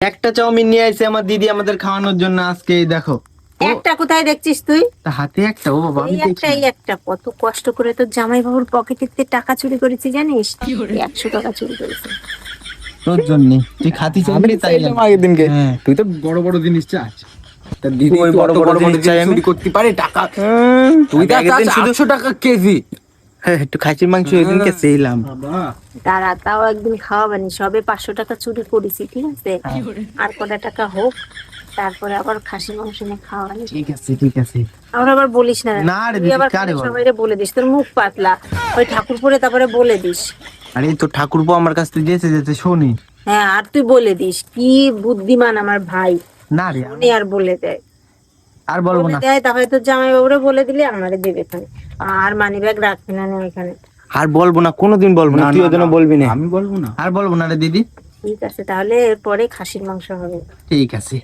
একটা চাউমিন নিয়ে আইছে আমার দিদি আমাদের খাওয়ানোর জন্য আজকে, এই দেখো। একটা কোথায় দেখছিস তুই? হাতে একটা, ও বাবা আমি দেখছি। এই একটা কত কষ্ট করে তোর জামাই বাবুর পকেটেতে টাকা চুরি করেছি জানিস? 100 টাকা চুরি করেছে তোর জন্য। তুই খাতি চাইলি তাই আগের দিনকে তুই তো বড় বড় জিনিস চাস। তার দিদি ওই বড় বড় জিনিস চাই আমি? চুরি করতে পারে টাকা? তুই তো আগের দিন শুধু 800 টাকা কেজি। হ্যাঁ, একটু খাসির মাংস ওইদিনকে চেয়েছিলাম। তারা তাও একদিন খাওয়াবানি, সবে 500 টাকা চুরি করেছি, ঠিক আছে? আর কটা টাকা হোক, তারপরে আবার খাসি মাংস নিয়ে খাওয়ানি। ঠিক আছে ঠিক আছে। আমার আবার বলিস না, না রে তুই দিদি, আবার কারে বলবো? সবাইরে বলে দিস, তোর মুখ পাতলা, ওই ঠাকুরপুরে তারপরে বলে দিস। আরে তো ঠাকুরপো আমার কাছ থেকে যেতে যেতে শোনি। হ্যাঁ, আর তুই বলে দিস কি বুদ্ধিমান আমার ভাই, না রে উনি আর বলে দেয়, আর বলবো বলে না। দেয়, তাহলে তোর জামাই বাবুরে বলে দিলে আমারে দেবে এখানে। আর মানি ব্যাগ রাখবি না এখানে। আর বলবো না, কোনোদিন বলবো না, তুই ওদিনও বলবি না। আমি বলবো না। আর বলবো না রে দিদি। ঠিক আছে, তাহলে এরপরে খাসির মাংস হবে। ঠিক আছে।